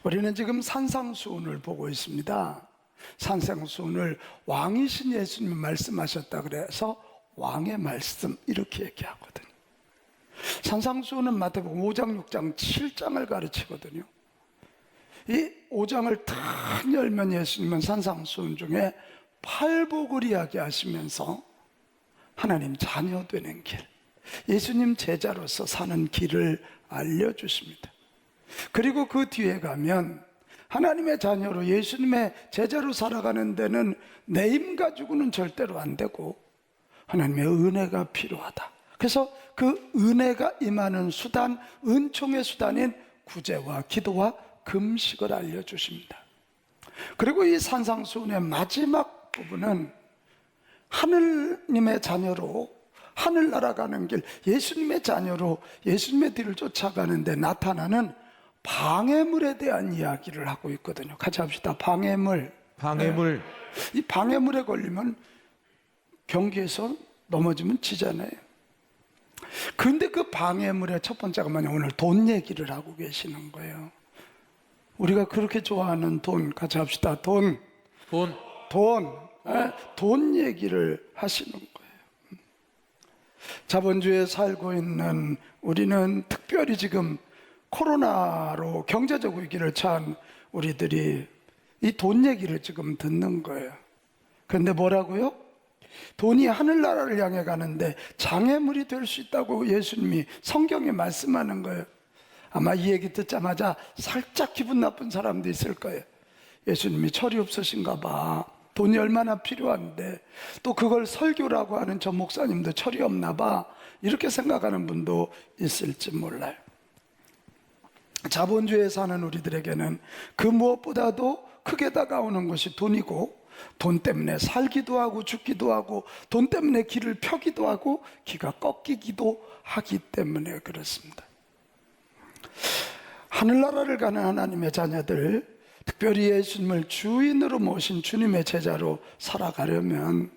우리는 지금 산상수훈을 보고 있습니다. 산상수훈을 왕이신 예수님이 말씀하셨다 그래서 왕의 말씀 이렇게 얘기하거든요. 산상수훈은 마태복음 5장, 6장, 7장을 가르치거든요. 이 5장을 탁 열면 예수님은 산상수훈 중에 팔복을 이야기하시면서 하나님 자녀 되는 길, 예수님 제자로서 사는 길을 알려주십니다. 그리고 그 뒤에 가면 하나님의 자녀로 예수님의 제자로 살아가는 데는 내 힘 가지고는 절대로 안 되고 하나님의 은혜가 필요하다. 그래서 그 은혜가 임하는 수단, 은총의 수단인 구제와 기도와 금식을 알려주십니다. 그리고 이 산상수훈의 마지막 부분은 하느님의 자녀로 하늘나라 가는 길, 예수님의 자녀로 예수님의 뒤를 쫓아가는 데 나타나는 방해물에 대한 이야기를 하고 있거든요. 같이 합시다. 방해물. 방해물. 이 방해물에 걸리면 경기에서 넘어지면 지잖아요. 그런데 그 방해물의 첫 번째가 뭐냐, 오늘 돈 얘기를 하고 계시는 거예요. 우리가 그렇게 좋아하는 돈, 같이 합시다. 돈 얘기를 하시는 거예요. 자본주의에 살고 있는 우리는 특별히 지금 코로나로 경제적 위기를 처한 우리들이 이 돈 얘기를 지금 듣는 거예요. 그런데 뭐라고요? 돈이 하늘나라를 향해 가는데 장애물이 될 수 있다고 예수님이 성경에 말씀하는 거예요. 아마 이 얘기 듣자마자 살짝 기분 나쁜 사람도 있을 거예요. 예수님이 철이 없으신가 봐. 돈이 얼마나 필요한데 또 그걸 설교라고 하는 저 목사님도 철이 없나 봐. 이렇게 생각하는 분도 있을지 몰라요. 자본주의에 사는 우리들에게는 그 무엇보다도 크게 다가오는 것이 돈이고, 돈 때문에 살기도 하고 죽기도 하고, 돈 때문에 길을 펴기도 하고 기가 꺾이기도 하기 때문에 그렇습니다. 하늘나라를 가는 하나님의 자녀들, 특별히 예수님을 주인으로 모신 주님의 제자로 살아가려면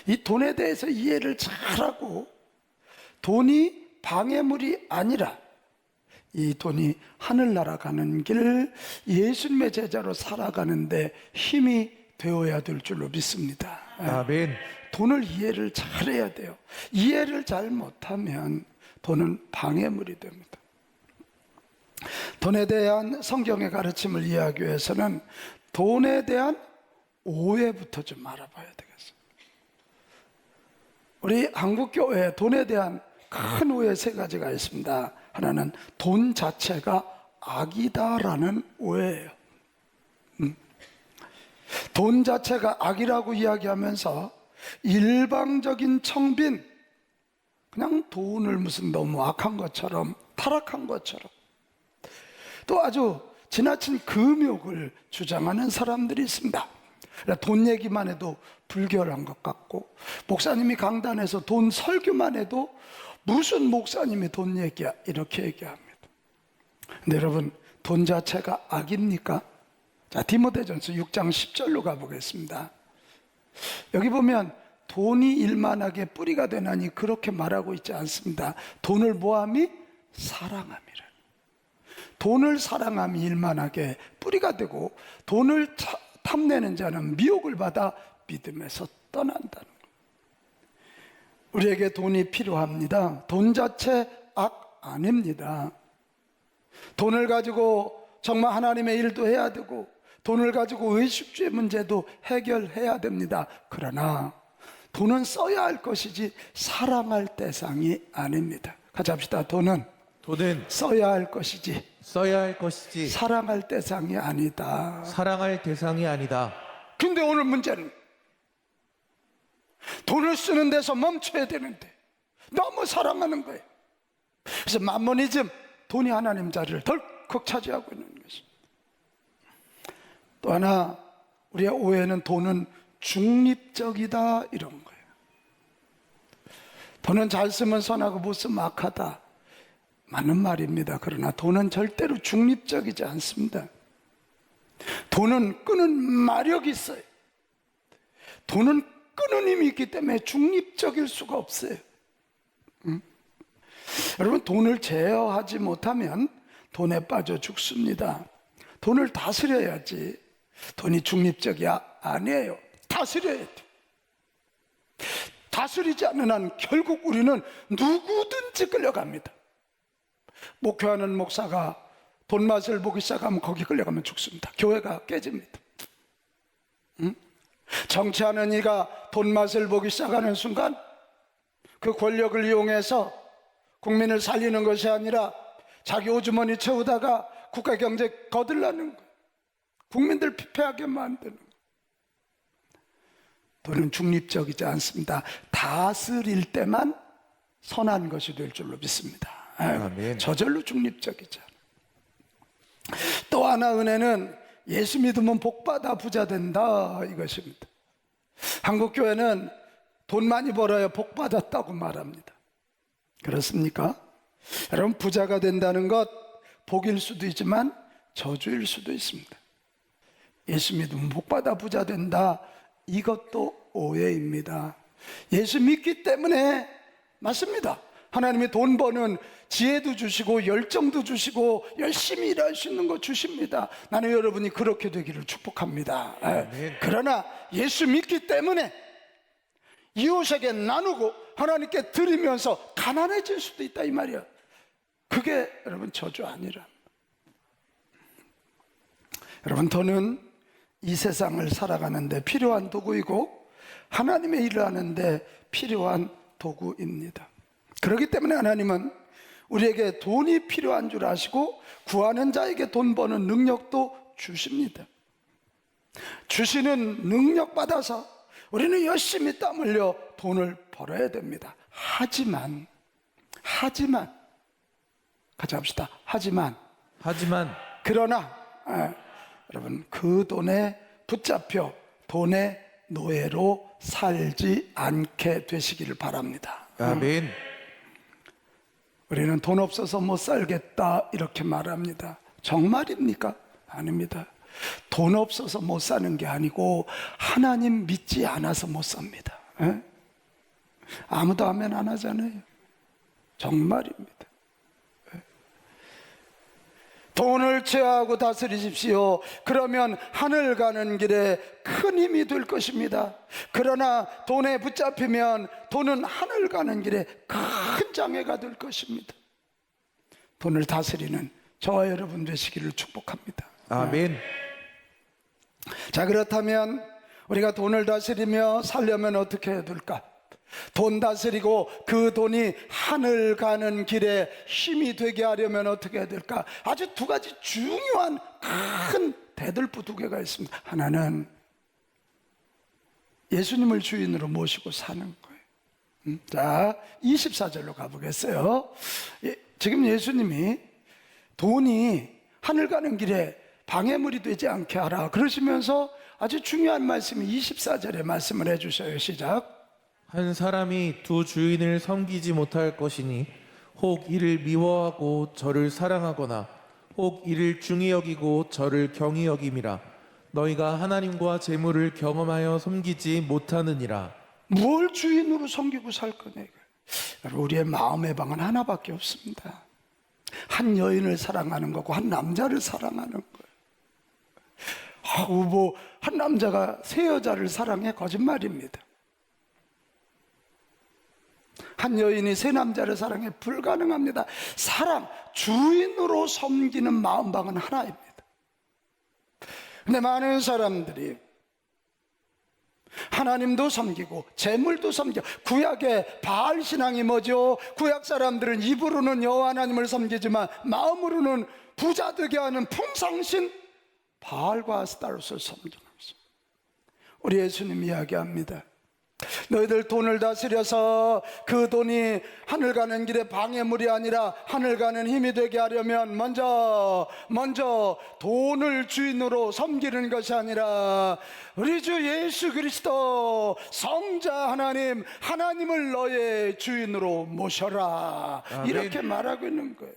이 돈에 대해서 이해를 잘하고, 돈이 방해물이 아니라 이 돈이 하늘나라 가는 길, 예수님의 제자로 살아가는데 힘이 되어야 될 줄로 믿습니다. 아멘. 돈을 이해를 잘해야 돼요. 이해를 잘 못하면 돈은 방해물이 됩니다. 돈에 대한 성경의 가르침을 이해하기 위해서는 돈에 대한 오해부터 좀 알아봐야 되겠어요. 우리 한국교회에 돈에 대한 큰 오해 세 가지가 있습니다. 하나는 돈 자체가 악이다라는 오해예요. 돈 자체가 악이라고 이야기하면서 일방적인 청빈, 그냥 돈을 무슨 너무 악한 것처럼, 타락한 것처럼, 또 아주 지나친 금욕을 주장하는 사람들이 있습니다. 돈 얘기만 해도 불결한 것 같고, 목사님이 강단에서 돈 설교만 해도 무슨 목사님이 돈 얘기야 이렇게 얘기합니다. 근데 여러분, 돈 자체가 악입니까? 자, 디모데전서 6장 10절로 가보겠습니다. 여기 보면 돈이 일만하게 뿌리가 되나니 그렇게 말하고 있지 않습니다. 돈을 모함이 사랑함이라. 돈을 사랑함이 일만하게 뿌리가 되고, 돈을 탐내는 자는 미혹을 받아 믿음에서 떠난다는 거예요. 우리에게 돈이 필요합니다. 돈 자체 악 아닙니다. 돈을 가지고 정말 하나님의 일도 해야 되고, 돈을 가지고 의식주의 문제도 해결해야 됩니다. 그러나 돈은 써야 할 것이지 사랑할 대상이 아닙니다. 같이 합시다. 돈은 써야 할 것이지 사랑할 대상이 아니다. 사랑할 대상이 아니다. 근데 오늘 문제는 돈을 쓰는 데서 멈춰야 되는데 너무 사랑하는 거예요. 그래서 만모니즘, 돈이 하나님 자리를 덜컥 차지하고 있는 것입니다. 또 하나, 우리의 오해는 돈은 중립적이다 이런 거예요. 돈은 잘 쓰면 선하고 못 쓰면 악하다, 맞는 말입니다. 그러나 돈은 절대로 중립적이지 않습니다. 돈은 끄는 마력이 있어요. 돈은 끄는 힘이 있기 때문에 중립적일 수가 없어요. 여러분, 돈을 제어하지 못하면 돈에 빠져 죽습니다. 돈을 다스려야지. 돈이 중립적이 아니에요. 다스려야 돼. 다스리지 않는 한 결국 우리는 누구든지 끌려갑니다. 목회하는 목사가 돈 맛을 보기 시작하면 거기 끌려가면 죽습니다. 교회가 깨집니다. 정치하는 이가 돈 맛을 보기 시작하는 순간 그 권력을 이용해서 국민을 살리는 것이 아니라 자기 오주머니 채우다가 국가 경제 거들나는 거예요. 국민들 피폐하게 만드는 거예요. 돈은 중립적이지 않습니다. 다스릴 때만 선한 것이 될 줄로 믿습니다. 아멘. 저절로 중립적이죠. 또 하나 은혜는 예수 믿으면 복받아 부자 된다 이것입니다. 한국교회는 돈 많이 벌어야 복받았다고 말합니다. 그렇습니까? 여러분, 부자가 된다는 것 복일 수도 있지만 저주일 수도 있습니다. 예수 믿으면 복받아 부자 된다, 이것도 오해입니다. 예수 믿기 때문에 맞습니다. 하나님이 돈 버는 지혜도 주시고 열정도 주시고 열심히 일할 수 있는 거 주십니다. 나는 여러분이 그렇게 되기를 축복합니다. 그러나 예수 믿기 때문에 이웃에게 나누고 하나님께 드리면서 가난해질 수도 있다 이 말이야. 그게 여러분 저주 아니라. 여러분, 돈은 이 세상을 살아가는데 필요한 도구이고 하나님의 일을 하는데 필요한 도구입니다. 그렇기 때문에 하나님은 우리에게 돈이 필요한 줄 아시고 구하는 자에게 돈 버는 능력도 주십니다. 주시는 능력 받아서 우리는 열심히 땀 흘려 돈을 벌어야 됩니다. 하지만 같이 합시다. 하지만 그러나 여러분, 그 돈에 붙잡혀 돈의 노예로 살지 않게 되시기를 바랍니다. 아멘. 우리는 돈 없어서 못 살겠다 이렇게 말합니다. 정말입니까? 아닙니다. 돈 없어서 못 사는 게 아니고 하나님 믿지 않아서 못 삽니다. 아무도 아멘 안 하잖아요. 정말입니다. 돈을 제어하고 다스리십시오. 그러면 하늘 가는 길에 큰 힘이 될 것입니다. 그러나 돈에 붙잡히면 돈은 하늘 가는 길에 큰 장애가 될 것입니다. 돈을 다스리는 저와 여러분 되시기를 축복합니다. 아멘. 자, 그렇다면 우리가 돈을 다스리며 살려면 어떻게 해야 될까? 돈 다스리고 그 돈이 하늘 가는 길에 힘이 되게 하려면 어떻게 해야 될까? 아주 두 가지 중요한 큰 대들보 두 개가 있습니다. 하나는 예수님을 주인으로 모시고 사는 거예요. 자, 24절로 가보겠어요. 지금 예수님이 돈이 하늘 가는 길에 방해물이 되지 않게 하라 그러시면서 아주 중요한 말씀이 24절에 말씀을 해주셔요. 시작. 한 사람이 두 주인을 섬기지 못할 것이니 혹 이를 미워하고 저를 사랑하거나 혹 이를 중히 여기고 저를 경히 여김이라. 너희가 하나님과 재물을 경험하여 섬기지 못하느니라. 뭘 주인으로 섬기고 살 거냐. 여러분, 우리의 마음의 방은 하나밖에 없습니다. 한 여인을 사랑하는 거고 한 남자를 사랑하는 거예요. 한 남자가 세 여자를 사랑해? 거짓말입니다. 한 여인이 세 남자를 사랑해? 불가능합니다. 사랑, 주인으로 섬기는 마음방은 하나입니다. 근데 많은 사람들이 하나님도 섬기고 재물도 섬기고, 구약의 바알 신앙이 뭐죠? 구약 사람들은 입으로는 여호와 하나님을 섬기지만 마음으로는 부자 되게 하는 풍상신 바알과 아스타롯을 섬기면서, 우리 예수님 이야기합니다. 너희들 돈을 다스려서 그 돈이 하늘 가는 길에 방해물이 아니라 하늘 가는 힘이 되게 하려면 먼저 돈을 주인으로 섬기는 것이 아니라 우리 주 예수 그리스도 성자 하나님을 너의 주인으로 모셔라. 아멘. 이렇게 말하고 있는 거예요.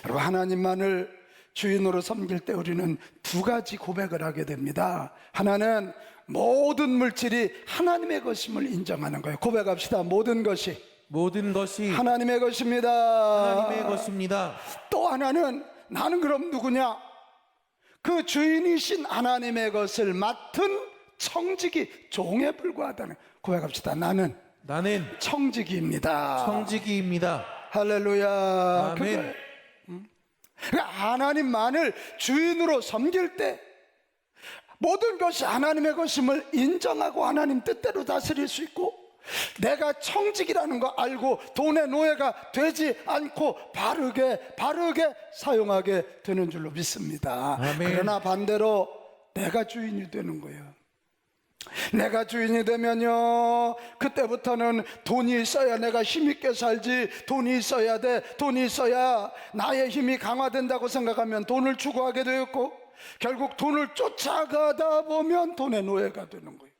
여러분, 하나님만을 주인으로 섬길 때 우리는 두 가지 고백을 하게 됩니다. 하나는 모든 물질이 하나님의 것임을 인정하는 거예요. 고백합시다. 모든 것이 모든 것이 하나님의 것입니다. 하나님의 것입니다. 또 하나는 나는 그럼 누구냐? 그 주인이신 하나님의 것을 맡은 청지기, 종에 불과하다는 고백합시다. 나는 청지기입니다. 청지기입니다. 할렐루야. 아멘. 그거예요. 그러니까 하나님만을 주인으로 섬길 때 모든 것이 하나님의 것임을 인정하고 하나님 뜻대로 다스릴 수 있고, 내가 청직이라는 거 알고 돈의 노예가 되지 않고 바르게 사용하게 되는 줄로 믿습니다. 아멘. 그러나 반대로 내가 주인이 되는 거예요. 내가 주인이 되면요, 그때부터는 돈이 있어야 내가 힘있게 살지, 돈이 있어야 돼, 돈이 있어야 나의 힘이 강화된다고 생각하면 돈을 추구하게 되었고, 결국 돈을 쫓아가다 보면 돈의 노예가 되는 거예요.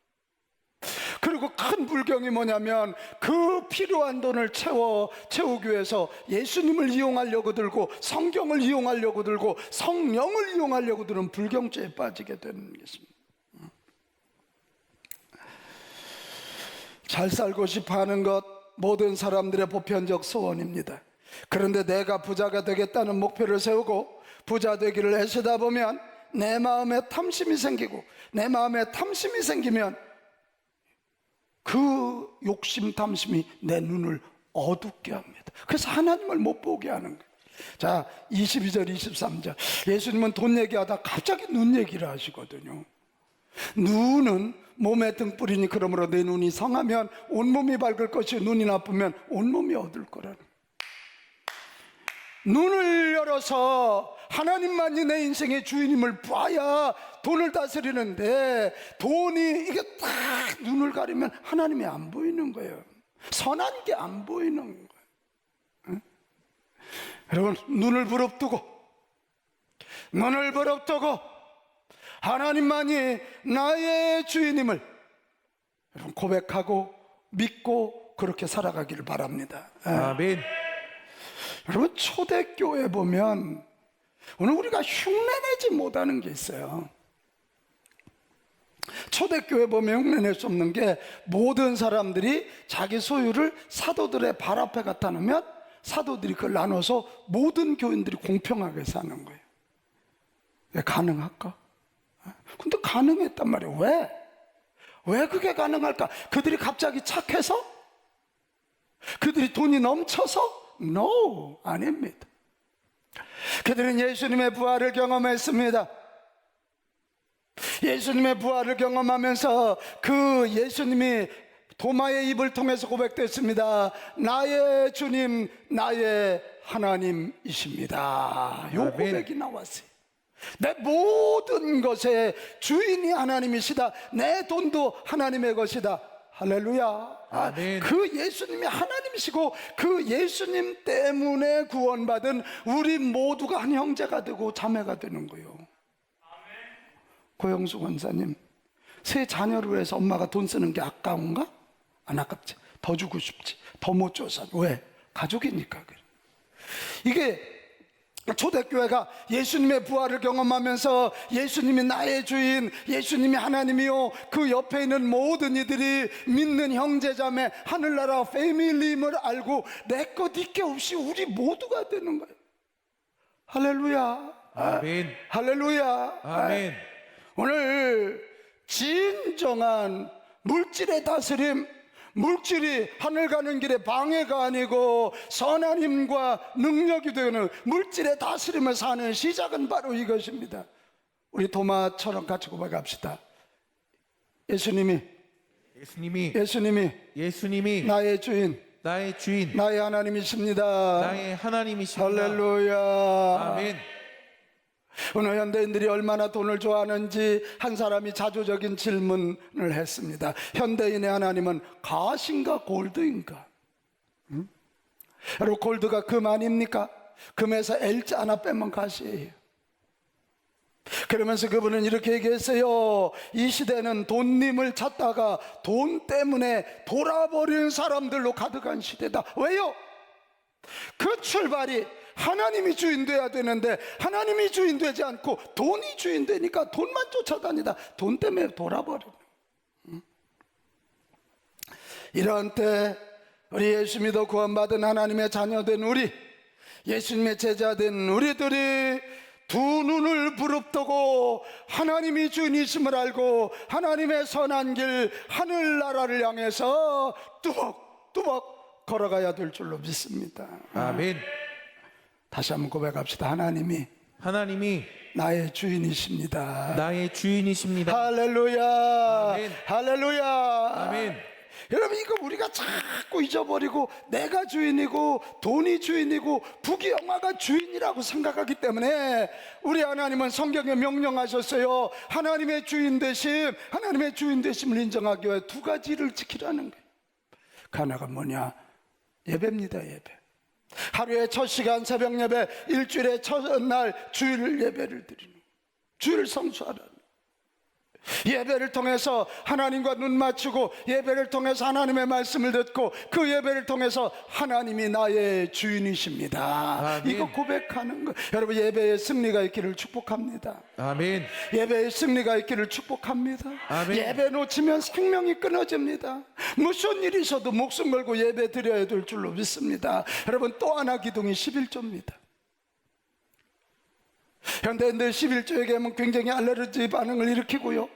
그리고 큰 불경이 뭐냐면, 그 필요한 돈을 채우기 위해서 예수님을 이용하려고 들고, 성경을 이용하려고 들고, 성령을 이용하려고 드는 불경죄에 빠지게 되는 것입니다. 잘 살고 싶어 하는 것, 모든 사람들의 보편적 소원입니다. 그런데 내가 부자가 되겠다는 목표를 세우고 부자 되기를 애쓰다 보면 내 마음에 탐심이 생기고, 내 마음에 탐심이 생기면 그 욕심 탐심이 내 눈을 어둡게 합니다. 그래서 하나님을 못 보게 하는 거예요. 자, 22절 23절 예수님은 돈 얘기하다 갑자기 눈 얘기를 하시거든요. 눈은 몸의 등불이니 그러므로 내 눈이 성하면 온몸이 밝을 것이요 눈이 나쁘면 온몸이 어두울 거라는. 눈을 열어서 하나님만이 내 인생의 주인임을 봐야 돈을 다스리는데, 돈이 이게 딱 눈을 가리면 하나님이 안 보이는 거예요. 선한 게 안 보이는 거예요. 응? 여러분, 눈을 부릅뜨고 하나님만이 나의 주인임을 여러분 고백하고 믿고 그렇게 살아가기를 바랍니다. 아멘. 여러분, 초대교회 보면 오늘 우리가 흉내내지 못하는 게 있어요. 초대교회 보면 흉내낼 수 없는 게, 모든 사람들이 자기 소유를 사도들의 발 앞에 갖다 놓으면 사도들이 그걸 나눠서 모든 교인들이 공평하게 사는 거예요. 왜 가능할까? 근데 가능했단 말이에요. 왜 그게 가능할까? 그들이 갑자기 착해서? 그들이 돈이 넘쳐서? No, 아닙니다. 그들은 예수님의 부활을 경험했습니다. 예수님의 부활을 경험하면서 그 예수님이 도마의 입을 통해서 고백됐습니다. 나의 주님, 나의 하나님이십니다. 요 고백이 나왔어요. 내 모든 것의 주인이 하나님이시다. 내 돈도 하나님의 것이다. 할렐루야. 아멘. 그 예수님이 하나님이시고 그 예수님 때문에 구원받은 우리 모두가 한 형제가 되고 자매가 되는 거예요. 고영수 권사님, 새 자녀를 위해서 엄마가 돈 쓰는 게 아까운가? 안 아깝지. 더 주고 싶지. 더 못 줘서. 왜? 가족이니까 그래. 이게 초대교회가 예수님의 부활을 경험하면서 예수님이 나의 주인, 예수님이 하나님이요, 그 옆에 있는 모든 이들이 믿는 형제자매 하늘나라 패밀리임을 알고 내 것 있게 없이 우리 모두가 되는 거예요. 할렐루야. 아멘. 할렐루야. 아멘. 오늘 진정한 물질의 다스림, 물질이 하늘 가는 길에 방해가 아니고 선한 힘과 능력이 되는 물질의 다스림을 사는 시작은 바로 이것입니다. 우리 도마처럼 같이 고백합시다. 예수님이 나의 주인, 나의 하나님이십니다. 나의 하나님이십니다. 할렐루야. 아멘. 오늘 현대인들이 얼마나 돈을 좋아하는지 한 사람이 자조적인 질문을 했습니다. 현대인의 하나님은 가신가 골드인가? 여러분, 골드가 금 아닙니까? 금에서 L자 하나 빼면 가시예요. 그러면서 그분은 이렇게 얘기했어요. 이 시대는 돈님을 찾다가 돈 때문에 돌아버리는 사람들로 가득한 시대다. 왜요? 그 출발이 하나님이 주인 돼야 되는데 하나님이 주인 되지 않고 돈이 주인 되니까 돈만 쫓아다니다 돈 때문에 돌아버리는. 이런 때 우리 예수 믿어 구원받은 하나님의 자녀된 우리, 예수님의 제자된 우리들이 두 눈을 부릅뜨고 하나님이 주님이심을 알고 하나님의 선한 길 하늘나라를 향해서 뚜벅뚜벅 걸어가야 될 줄로 믿습니다. 아멘. 다시 한번 고백합시다. 하나님이 나의 주인이십니다. 나의 주인이십니다. 할렐루야. 아멘. 할렐루야. 아멘. 여러분, 이거 우리가 자꾸 잊어버리고 내가 주인이고 돈이 주인이고 부귀 영화가 주인이라고 생각하기 때문에 우리 하나님은 성경에 명령하셨어요. 하나님의 주인 되심을 인정하기 위해 두 가지를 지키라는 거예요. 그 하나가 뭐냐? 예배입니다. 예배. 하루의 첫 시간 새벽 예배, 일주일의 첫날 주일 예배를 드리는, 주일 성수하라는, 예배를 통해서 하나님과 눈 맞추고 예배를 통해서 하나님의 말씀을 듣고 그 예배를 통해서 하나님이 나의 주인이십니다. 아멘. 이거 고백하는 거. 여러분, 예배의 승리가 있기를 축복합니다. 아멘. 예배의 승리가 있기를 축복합니다. 아멘. 예배 놓치면 생명이 끊어집니다. 무슨 일이 있어도 목숨 걸고 예배 드려야 될 줄로 믿습니다. 여러분, 또 하나 기둥이 11조입니다. 현대인들 11조에게 하면 굉장히 알레르기 반응을 일으키고요,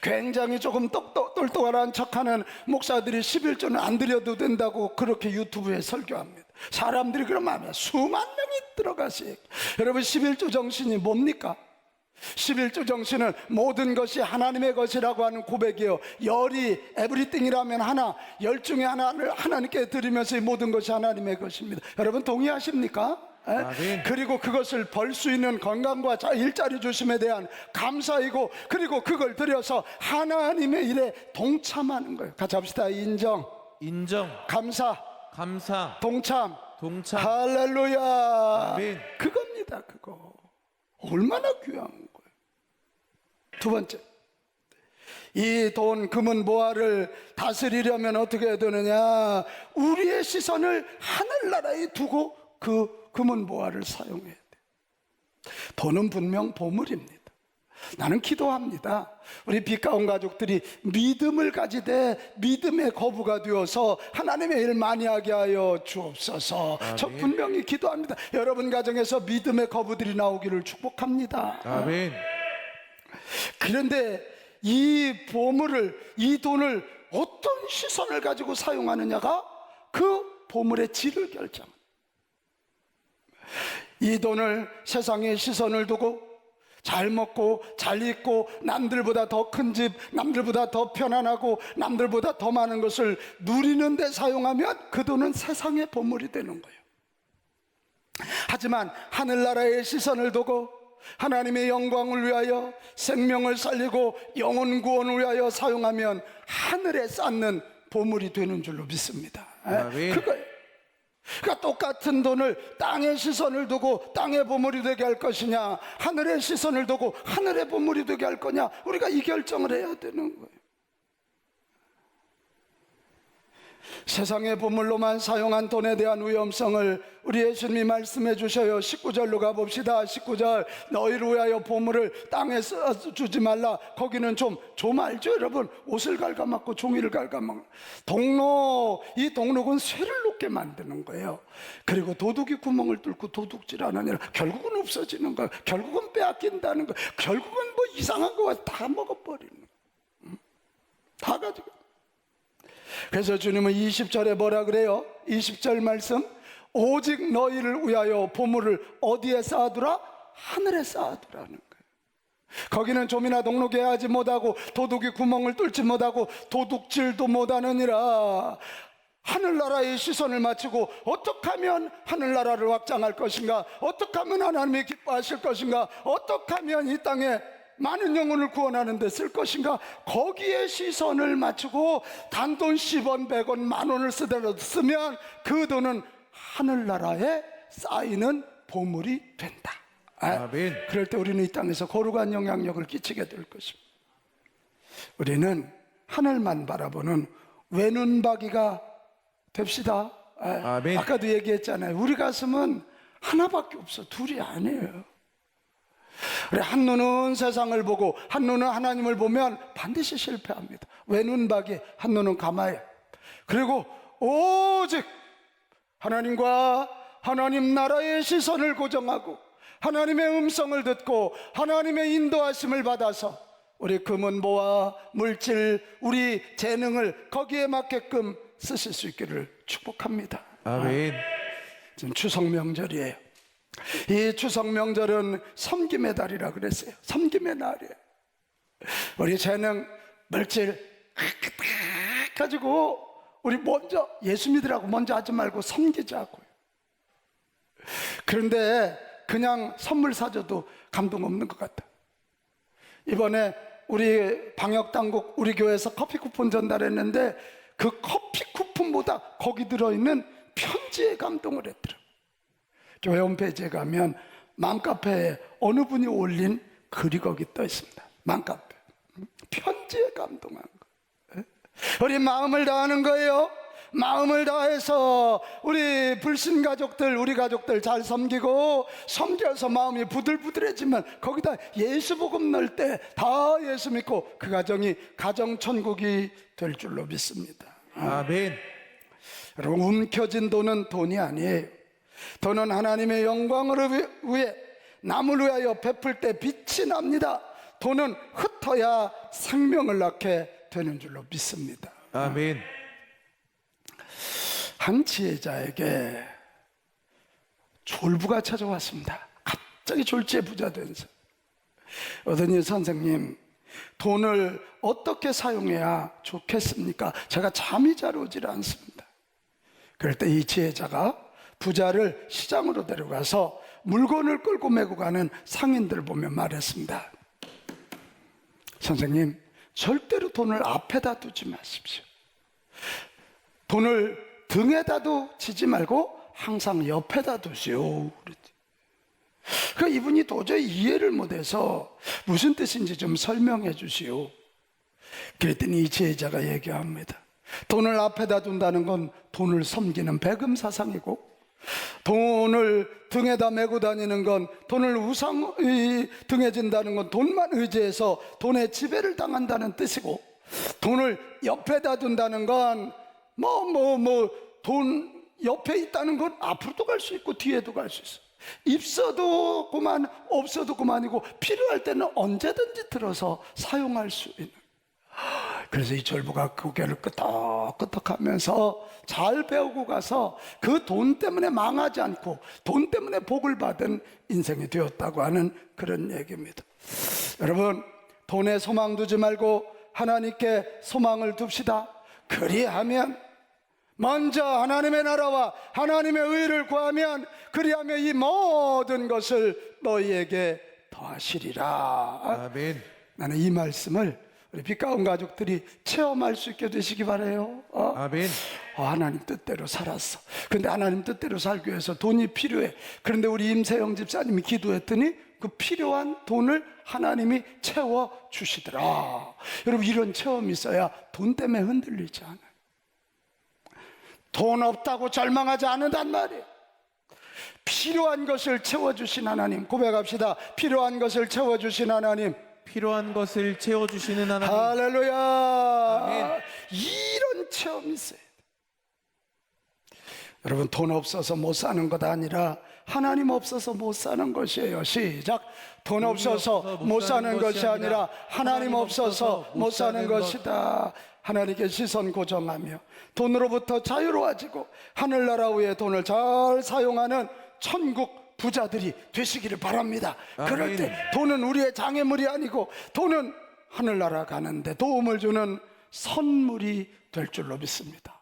굉장히 조금 똑똑한 척하는 목사들이 11조는 안 드려도 된다고 그렇게 유튜브에 설교합니다. 사람들이 그러면 안 해요. 수만 명이 들어가시. 여러분, 11조 정신이 뭡니까? 11조 정신은 모든 것이 하나님의 것이라고 하는 고백이요, 열이 에브리띵이라면 하나, 열 중에 하나를 하나님께 드리면서 이 모든 것이 하나님의 것입니다. 여러분, 동의하십니까? 아멘. 그리고 그것을 벌 수 있는 건강과 일자리 주심에 대한 감사이고, 그리고 그걸 들여서 하나님의 일에 동참하는 거예요. 같이 합시다. 인정, 감사, 동참. 할렐루야. 아멘. 그겁니다. 그거 얼마나 귀한 거예요. 두 번째, 이 돈, 금은, 보화를 다스리려면 어떻게 해야 되느냐? 우리의 시선을 하늘나라에 두고 그 금은, 보화를 사용해야 돼. 돈은 분명 보물입니다. 나는 기도합니다. 우리 빛가운 가족들이 믿음을 가지되 믿음의 거부가 되어서 하나님의 일 많이 하게 하여 주옵소서. 아멘. 저 분명히 기도합니다. 여러분 가정에서 믿음의 거부들이 나오기를 축복합니다. 아멘. 그런데 이 보물을, 이 돈을 어떤 시선을 가지고 사용하느냐가 그 보물의 질을 결정합니다. 이 돈을 세상의 시선을 두고 잘 먹고 잘 입고 남들보다 더 큰 집, 남들보다 더 편안하고 남들보다 더 많은 것을 누리는 데 사용하면 그 돈은 세상의 보물이 되는 거예요. 하지만 하늘나라의 시선을 두고 하나님의 영광을 위하여 생명을 살리고 영혼 구원을 위하여 사용하면 하늘에 쌓는 보물이 되는 줄로 믿습니다. 아멘. 그거예요. 그러니까 똑같은 돈을 땅의 시선을 두고 땅의 보물이 되게 할 것이냐, 하늘의 시선을 두고 하늘의 보물이 되게 할 거냐, 우리가 이 결정을 해야 되는 거예요. 세상의 보물로만 사용한 돈에 대한 위험성을 우리 예수님이 말씀해 주셔요. 19절로 가봅시다. 19절, 너희를 위하여 보물을 땅에 주지 말라. 거기는 좀 알죠 여러분? 옷을 갉아먹고 종이를 갉아먹고, 이 동록은 쇠를 녹게 만드는 거예요. 그리고 도둑이 구멍을 뚫고 도둑질 안 하냐, 결국은 없어지는 거예요. 결국은 빼앗긴다는 거예요. 결국은 뭐 이상한 거 다 먹어버리는 거예요. 다 가지고. 그래서 주님은 20절에 뭐라 그래요? 20절 말씀, 오직 너희를 위하여 보물을 어디에 쌓아두라? 하늘에 쌓아두라는 거예요. 거기는 좀이나 동록에 하지 못하고 도둑이 구멍을 뚫지 못하고 도둑질도 못하느니라. 하늘나라의 시선을 맞추고 어떻게 하면 하늘나라를 확장할 것인가, 어떻게 하면 하나님이 기뻐하실 것인가, 어떻게 하면 이 땅에 많은 영혼을 구원하는 데 쓸 것인가, 거기에 시선을 맞추고 단돈 10원, 100원, 만 원을 쓰더라도 쓰면 그 돈은 하늘나라에 쌓이는 보물이 된다. 아멘. 그럴 때 우리는 이 땅에서 거룩한 영향력을 끼치게 될 것입니다. 우리는 하늘만 바라보는 외눈박이가 됩시다. 아멘. 아까도 얘기했잖아요. 우리 가슴은 하나밖에 없어. 둘이 아니에요. 우리 한 눈은 세상을 보고 한 눈은 하나님을 보면 반드시 실패합니다. 외눈박이, 한 눈은 가마에. 그리고 오직 하나님과 하나님 나라의 시선을 고정하고 하나님의 음성을 듣고 하나님의 인도하심을 받아서 우리 금은 모아 물질, 우리 재능을 거기에 맞게끔 쓰실 수 있기를 축복합니다. 아멘. 지금 추석 명절이에요. 이 추석 명절은 섬김의 달이라 그랬어요. 섬김의 날이에요. 우리 재능, 물질 가지고 우리 먼저 예수 믿으라고 먼저 하지 말고 섬기자고요. 그런데 그냥 선물 사줘도 감동 없는 것 같아. 이번에 우리 방역당국 우리 교회에서 커피 쿠폰 전달했는데 그 커피 쿠폰보다 거기 들어있는 편지에 감동을 했더라고요. 교회 홈페이지에 가면 맘카페에 어느 분이 올린 글이 거기 떠 있습니다. 맘카페 편지에 감동한 거. 우리 마음을 다하는 거예요. 마음을 다해서 우리 불신 가족들, 우리 가족들 잘 섬기고 섬겨서 마음이 부들부들해지면 거기다 예수 복음 넣을 때 다 예수 믿고 그 가정이 가정천국이 될 줄로 믿습니다. 아멘. 여러분, 움켜진 돈은 돈이 아니에요. 돈은 하나님의 영광을 위해 남을 위하여 베풀 때 빛이 납니다. 돈은 흩어야 생명을 낳게 되는 줄로 믿습니다. 아멘. 한 지혜자에게 졸부가 찾아왔습니다. 갑자기 졸지에 부자 된 사람. 어머니 선생님, 돈을 어떻게 사용해야 좋겠습니까? 제가 잠이 잘 오질 않습니다. 그럴 때 이 지혜자가 부자를 시장으로 데려가서 물건을 끌고 메고 가는 상인들 보면 말했습니다. 선생님, 절대로 돈을 앞에다 두지 마십시오. 돈을 등에다도 지지 말고 항상 옆에다 두시오. 그 이분이 도저히 이해를 못해서 무슨 뜻인지 좀 설명해 주시오. 그랬더니 이 지혜자가 얘기합니다. 돈을 앞에다 둔다는 건 돈을 섬기는 배금 사상이고, 돈을 등에다 메고 다니는 건 돈을 등에 진다는 건 돈만 의지해서 돈의 지배를 당한다는 뜻이고, 돈을 옆에다 둔다는 건 돈 옆에 있다는 건 앞으로도 갈 수 있고 뒤에도 갈 수 있어. 있어도 그만, 없어도 그만이고 필요할 때는 언제든지 들어서 사용할 수 있는. 그래서 이 졸부가 고개를 끄덕끄덕하면서 잘 배우고 가서 그 돈 때문에 망하지 않고 돈 때문에 복을 받은 인생이 되었다고 하는 그런 얘기입니다. 여러분, 돈에 소망 두지 말고 하나님께 소망을 둡시다. 그리하면, 먼저 하나님의 나라와 하나님의 의를 구하면, 그리하면 이 모든 것을 너희에게 더하시리라. 아멘. 나는 이 말씀을 우리 빛가운 가족들이 체험할 수 있게 되시기 바라요. 아멘. 하나님 뜻대로 살았어. 근데 하나님 뜻대로 살기 위해서 돈이 필요해. 그런데 우리 임세영 집사님이 기도했더니 그 필요한 돈을 하나님이 채워주시더라. 여러분, 이런 체험이 있어야 돈 때문에 흔들리지 않아요. 돈 없다고 절망하지 않는단 말이에요. 필요한 것을 채워주신 하나님, 고백합시다. 필요한 것을 채워주신 하나님, 필요한 것을 채워주시는 하나님. 할렐루야. 아멘. 이런 체험이 있어요. 여러분, 돈 없어서 못 사는 것 아니라 하나님 없어서 못 사는 것이에요. 시작. 돈 없어서 못 사는 것이 아니라 하나님 없어서 못 사는 것이다. 하나님께 시선 고정하며 돈으로부터 자유로워지고 하늘나라 위에 돈을 잘 사용하는 천국 부자들이 되시기를 바랍니다. 그럴 때 돈은 우리의 장애물이 아니고 돈은 하늘나라 가는데 도움을 주는 선물이 될 줄로 믿습니다.